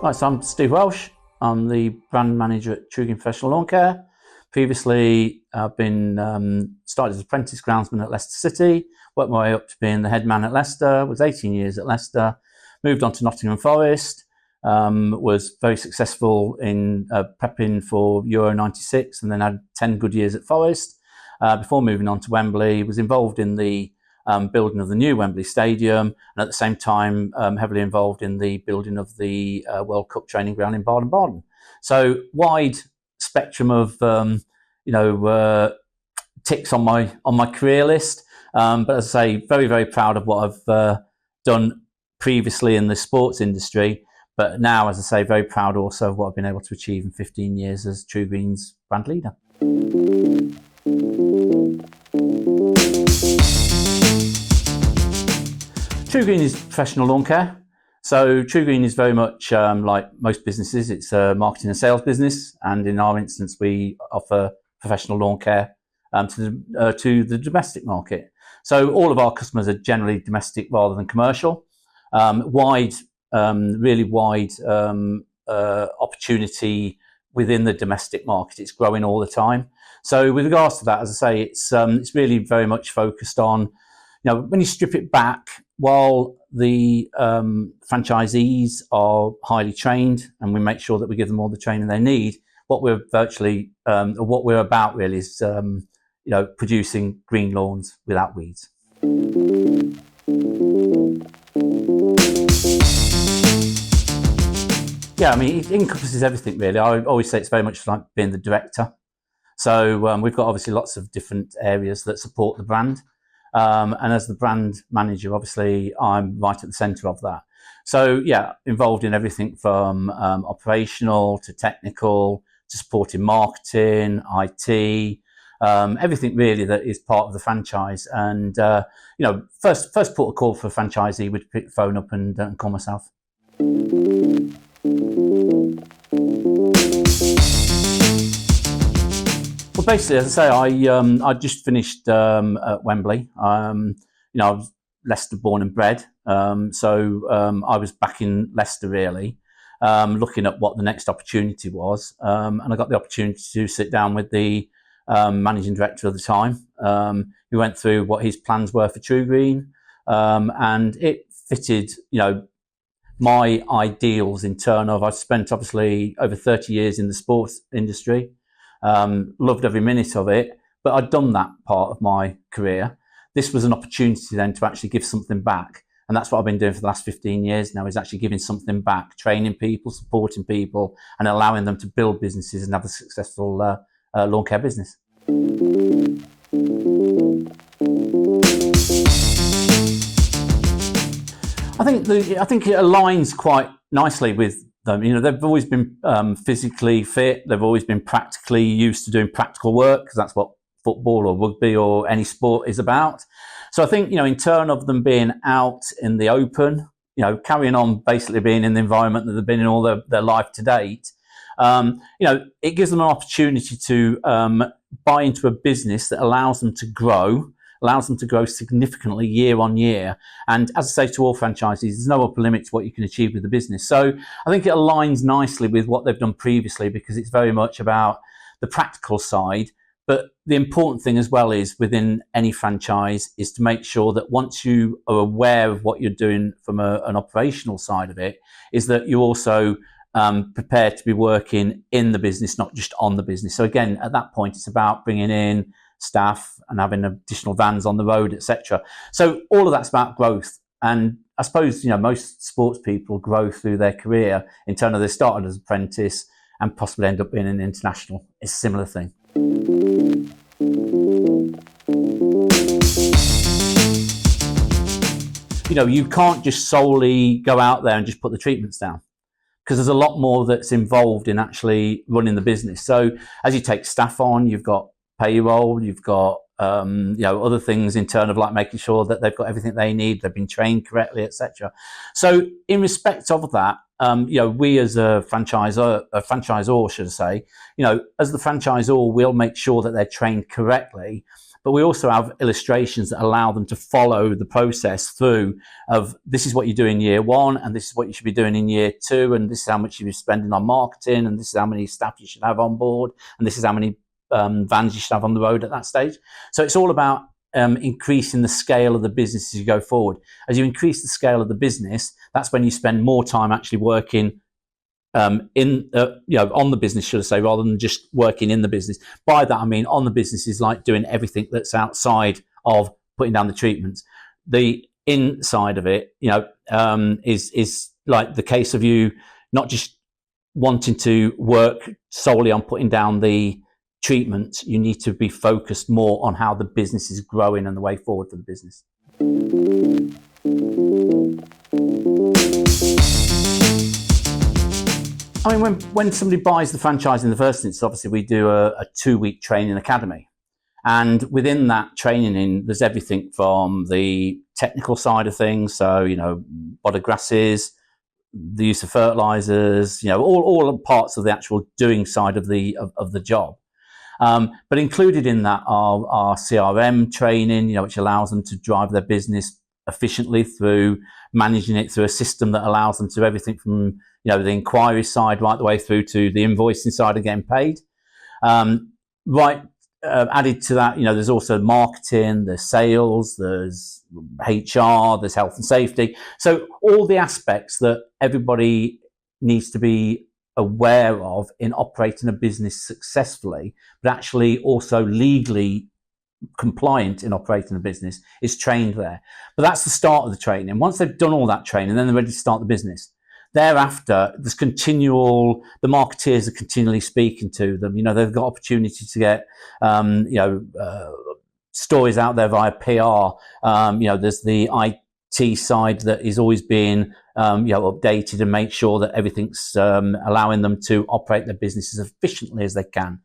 Right, so I'm Steve Welch. I'm the brand manager at TruGreen Professional Lawn Care. Previously, I've been started as apprentice groundsman at Leicester City, worked my way up to being the head man at Leicester, was 18 years at Leicester, moved on to Nottingham Forest, was very successful in prepping for Euro 96 and then had 10 good years at Forest. Before moving on to Wembley, was involved in the building of the new Wembley Stadium, and at the same time heavily involved in the building of the World Cup training ground in Baden-Baden. So wide spectrum of ticks on my career list, but as I say, very, very proud of what I've done previously in the sports industry, but now, as I say, very proud also of what I've been able to achieve in 15 years as TruGreen's brand leader. TruGreen is professional lawn care. So TruGreen is very much like most businesses. It's a marketing and sales business, and in our instance, we offer professional lawn care to the domestic market. So all of our customers are generally domestic rather than commercial. Really wide opportunity within the domestic market. It's growing all the time. So with regards to that, as I say, it's really very much focused on, when you strip it back, while the franchisees are highly trained and we make sure that we give them all the training they need, what we're about really is producing green lawns without weeds. Yeah, I mean, it encompasses everything really. I always say it's very much like being the director. So we've got obviously lots of different areas that support the brand. And as the brand manager, obviously, I'm right at the centre of that. So, yeah, involved in everything from operational to technical to supporting marketing, IT, everything really that is part of the franchise. And, first port of call for a franchisee would pick the phone up and call myself. Well, basically, as I say, I just finished at Wembley. I was Leicester born and bred, so I was back in Leicester really, looking at what the next opportunity was, and I got the opportunity to sit down with the managing director of the time. We went through what his plans were for TruGreen, and it fitted, my ideals in terms of I've spent obviously over 30 years in the sports industry. Loved every minute of it, but I'd done that part of my career. This was an opportunity then to actually give something back. And that's what I've been doing for the last 15 years now, is actually giving something back, training people, supporting people, and allowing them to build businesses and have a successful lawn care business. I think it aligns quite nicely with them. They've always been physically fit. They've always been practically used to doing practical work, because that's what football or rugby or any sport is about. So I think, in terms of them being out in the open, carrying on basically being in the environment that they've been in all their life to date, it gives them an opportunity to buy into a business that allows them to grow significantly year on year. And as I say to all franchisees, there's no upper limit to what you can achieve with the business. So I think it aligns nicely with what they've done previously, because it's very much about the practical side. But the important thing as well is, within any franchise, is to make sure that once you are aware of what you're doing from an operational side of it, is that you also prepared to be working in the business, not just on the business. So again, at that point, it's about bringing in staff and having additional vans on the road, etc. So all of that's about growth. And I suppose, most sports people grow through their career in terms of they started as apprentice and possibly end up being an international. It's a similar thing. You can't just solely go out there and just put the treatments down, because there's a lot more that's involved in actually running the business. So as you take staff on, you've got payroll, you've got other things in terms of like making sure that they've got everything they need, they've been trained correctly, etc. So in respect of that, we as a franchisor should I say, as the franchisor, we'll make sure that they're trained correctly. but we also have illustrations that allow them to follow the process through of this is what you do in year 1, and this is what you should be doing in year 2, and this is how much you be spending on marketing, and this is how many staff you should have on board, and this is how many vans you should have on the road at that stage. So it's all about increasing the scale of the business as you go forward. As you increase the scale of the business, that's when you spend more time actually working on the business, should I say, rather than just working in the business. By that I mean on the business is like doing everything that's outside of putting down the treatments. The inside of it, is like the case of you not just wanting to work solely on putting down the treatment. You need to be focused more on how the business is growing and the way forward for the business. I mean, when somebody buys the franchise in the first instance, obviously we do a 2-week training academy. And within that training, there's everything from the technical side of things. So, bottle grasses, the use of fertilizers, all parts of the actual doing side of the job. But included in that are CRM training, which allows them to drive their business efficiently through managing it through a system that allows them to do everything from the inquiry side right the way through to the invoicing side of getting paid. Added to that, there's also marketing, there's sales, there's HR, there's health and safety. So all the aspects that everybody needs to be aware of in operating a business successfully, but actually also legally compliant in operating a business, is trained there. But that's the start of the training. Once they've done all that training, then they're ready to start the business. Thereafter, the marketeers are continually speaking to them. They've got opportunity to get, stories out there via PR. There's the IT side that is always being, updated and make sure that everything's allowing them to operate their business as efficiently as they can.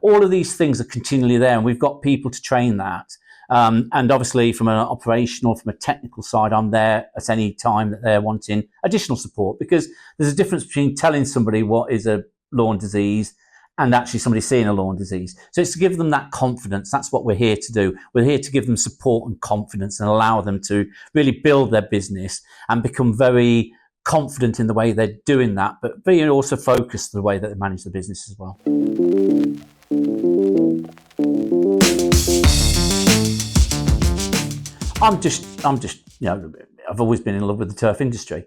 All of these things are continually there, and we've got people to train that. And obviously from an operational, from a technical side, I'm there at any time that they're wanting additional support, because there's a difference between telling somebody what is a lawn disease and actually somebody seeing a lawn disease. So it's to give them that confidence. That's what we're here to do. We're here to give them support and confidence and allow them to really build their business and become very confident in the way they're doing that, but being also focused the way that they manage the business as well. I'm just, I've always been in love with the turf industry.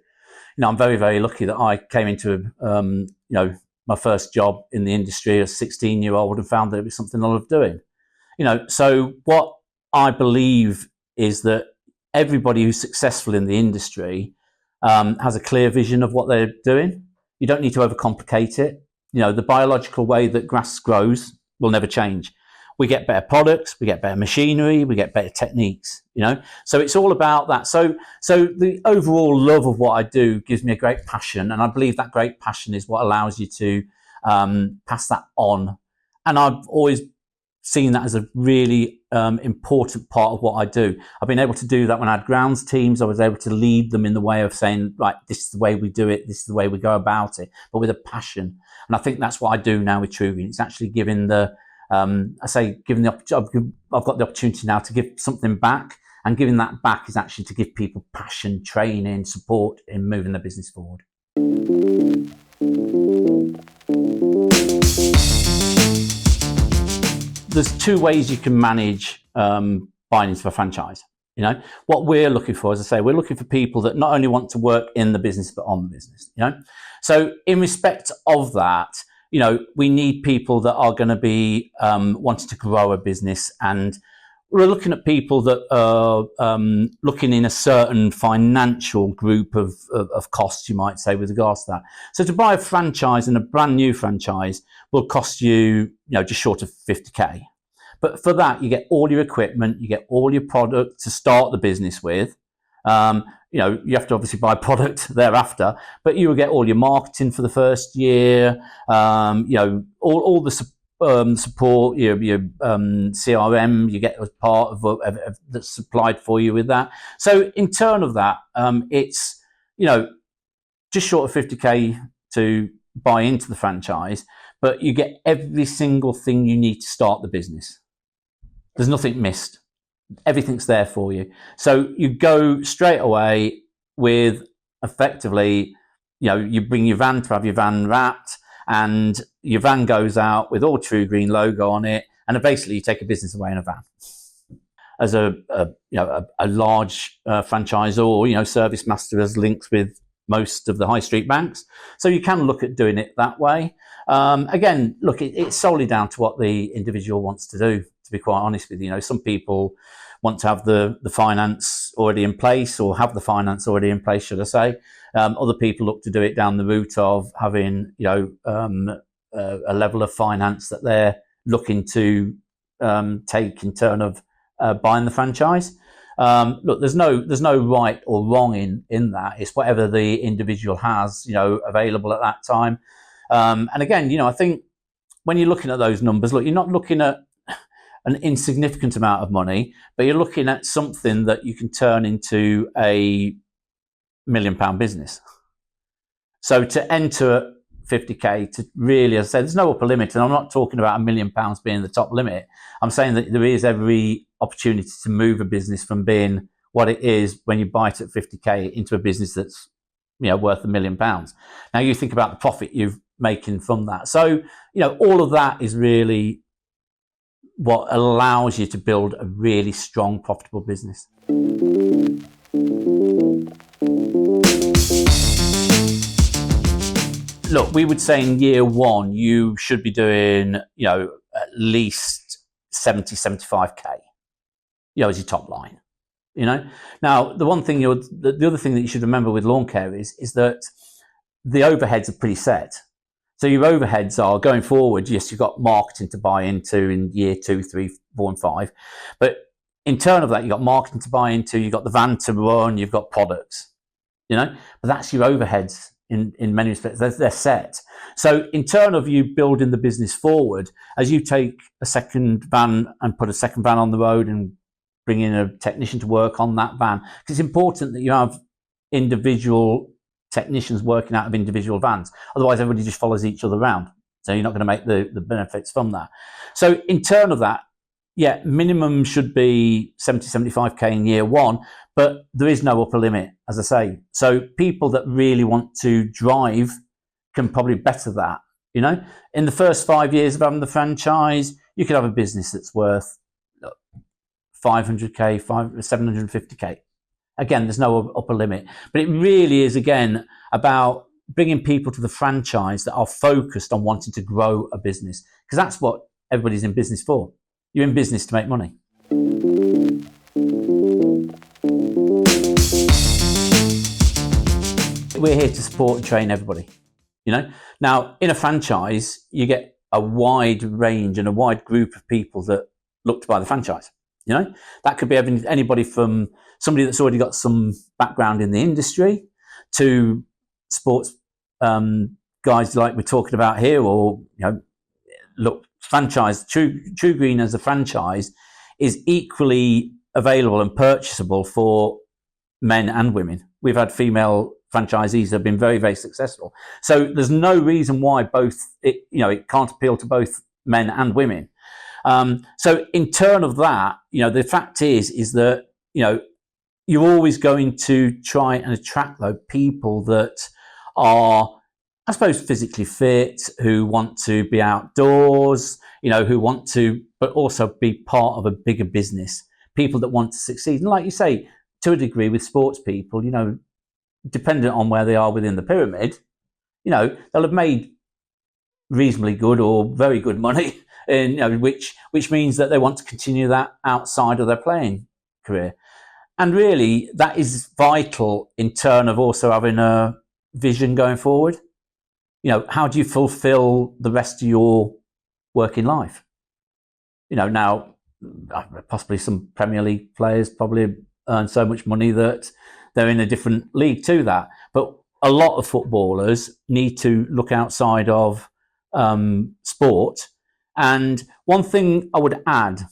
I'm very, very lucky that I came into, my first job in the industry as a 16-year-old and found that it was something I loved doing. So what I believe is that everybody who's successful in the industry has a clear vision of what they're doing. You don't need to overcomplicate it. The biological way that grass grows will never change. We get better products, we get better machinery, we get better techniques, So it's all about that. So the overall love of what I do gives me a great passion, and I believe that great passion is what allows you to pass that on. And I've always seen that as a really important part of what I do. I've been able to do that when I had grounds teams. I was able to lead them in the way of saying, right, this is the way we do it, this is the way we go about it, but with a passion. And I think that's what I do now with TruGreen. It's actually giving I've got the opportunity now to give something back, and giving that back is actually to give people passion, training, support in moving their business forward. There's 2 ways you can manage buying into a franchise. What we're looking for, as I say, we're looking for people that not only want to work in the business but on the business. So in respect of that, we need people that are going to be wanting to grow a business, and we're looking at people that are looking in a certain financial group of costs, you might say, with regards to that. So to buy a franchise, and a brand new franchise, will cost you, just short of 50k. But for that, you get all your equipment, you get all your product to start the business with. You have to obviously buy product thereafter, but you will get all your marketing for the first year, all the support, your CRM, you get as part of that's supplied for you with that. So in turn of that, it's, just short of 50k to buy into the franchise, but you get every single thing you need to start the business. There's nothing missed. Everything's there for you. So you go straight away with effectively, you bring your van to have your van wrapped, and your van goes out with all TruGreen logo on it, and basically you take a business away in a van. As a large franchisor, Service Master has links with most of the high street banks, so you can look at doing it that way. Again, look, it's solely down to what the individual wants to do, to be quite honest with you. Some people want to have the finance already in place, or have the finance already in place, should I say. Other people look to do it down the route of having, a level of finance that they're looking to take in turn of buying the franchise. Look, there's no right or wrong in that. It's whatever the individual has, available at that time. And again, I think when you're looking at those numbers, look, you're not looking at an insignificant amount of money, but you're looking at something that you can turn into a £1 million business. So to enter 50k, to really, as I said, there's no upper limit, and I'm not talking about £1 million being the top limit. I'm saying that there is every opportunity to move a business from being what it is when you buy it at 50k into a business that's worth £1 million. Now you think about the profit you're making from that. So all of that is really what allows you to build a really strong, profitable business. Look, we would say in year one, you should be doing, at least 70, 75k, as your top line, Now, the other thing that you should remember with lawn care is that the overheads are pretty set. So your overheads are going forward. Yes, you've got marketing to buy into in year 2, 3, 4, and 5. But in turn of that, you've got marketing to buy into, you've got the van to run, you've got products, But that's your overheads in many respects. They're set. So in turn of you building the business forward, as you take a second van and put a second van on the road and bring in a technician to work on that van, because it's important that you have individual technicians working out of individual vans. Otherwise, everybody just follows each other around. So you're not going to make the benefits from that. So in turn of that, minimum should be 70, 75k in year one, but there is no upper limit, as I say. So people that really want to drive can probably better that. In the first 5 years of having the franchise, you could have a business that's worth 500k, 750k. Again, there's no upper limit, but it really is, again, about bringing people to the franchise that are focused on wanting to grow a business, because that's what everybody's in business for. You're in business to make money. We're here to support and train everybody. Now, in a franchise, you get a wide range and a wide group of people that look to buy the franchise. That could be anybody from somebody that's already got some background in the industry to sports guys like we're talking about here, or look, franchise TruGreen as a franchise is equally available and purchasable for men and women. We've had female franchisees that have been very, very successful. So there's no reason why it can't appeal to both men and women. So in turn of that, the fact is that, you're always going to try and attract those people that are, I suppose, physically fit, who want to be outdoors, who want to, but also be part of a bigger business, people that want to succeed. And like you say, to a degree with sports people, dependent on where they are within the pyramid, they'll have made reasonably good or very good money, and which means that they want to continue that outside of their playing career. And really, that is vital in turn of also having a vision going forward. How do you fulfill the rest of your working life? Now, possibly some Premier League players probably earn so much money that they're in a different league to that. But a lot of footballers need to look outside of sport. And one thing I would add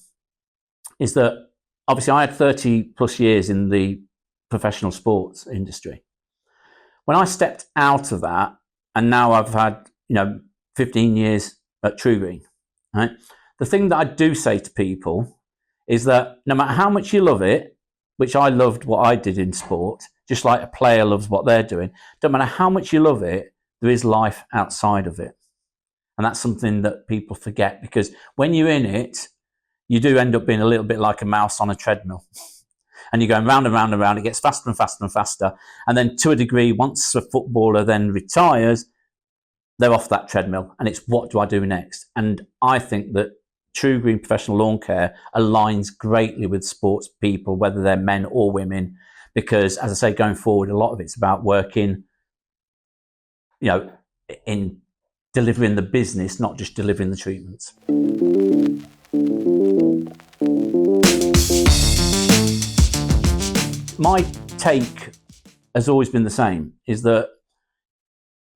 is that obviously I had 30 plus years in the professional sports industry. When I stepped out of that, and now I've had 15 years at TruGreen, right? The thing that I do say to people is that no matter how much you love it, which I loved what I did in sport, just like a player loves what they're doing, don't matter how much you love it, there is life outside of it. And that's something that people forget, because when you're in it, you do end up being a little bit like a mouse on a treadmill. And you're going round and round and round. It gets faster and faster and faster. And then to a degree, once a footballer then retires, they're off that treadmill. And it's, what do I do next? And I think that TruGreen Professional Lawn Care aligns greatly with sports people, whether they're men or women, because, as I say, going forward, a lot of it's about working, in delivering the business, not just delivering the treatments. My take has always been the same, is that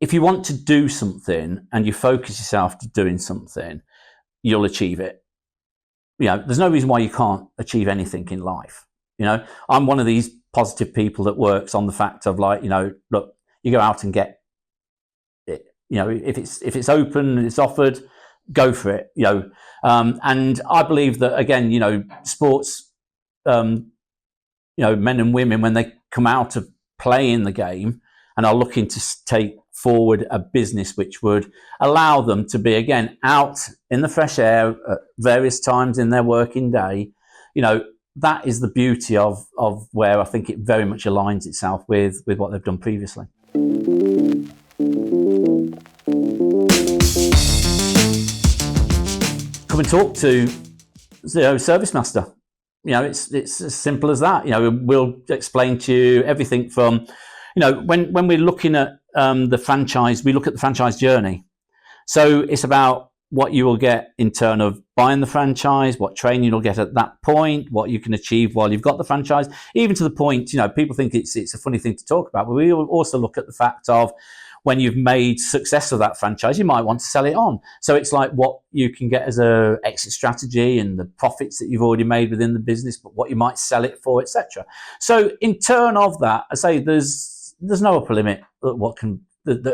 if you want to do something and you focus yourself to doing something, you'll achieve it. There's no reason why you can't achieve anything in life. I'm one of these positive people that works on the fact of look, you go out and get it. If it's open and it's offered, go for it. And I believe that, again, sports, men and women, when they come out of playing the game and are looking to take forward a business which would allow them to be, again, out in the fresh air at various times in their working day, that is the beauty of where I think it very much aligns itself with what they've done previously. Come and talk to Service Master. It's as simple as that. We'll explain to you everything from, when we're looking at the franchise, we look at the franchise journey. So it's about what you will get in terms of buying the franchise, what training you'll get at that point, what you can achieve while you've got the franchise, even to the point, people think it's a funny thing to talk about, but we will also look at the fact of when you've made success of that franchise, you might want to sell it on. So it's like what you can get as a exit strategy and the profits that you've already made within the business, but what you might sell it for, etc. So in turn of that, I say there's no upper limit. There's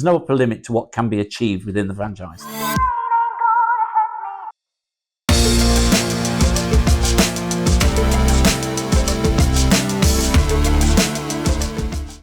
no upper limit to what can be achieved within the franchise.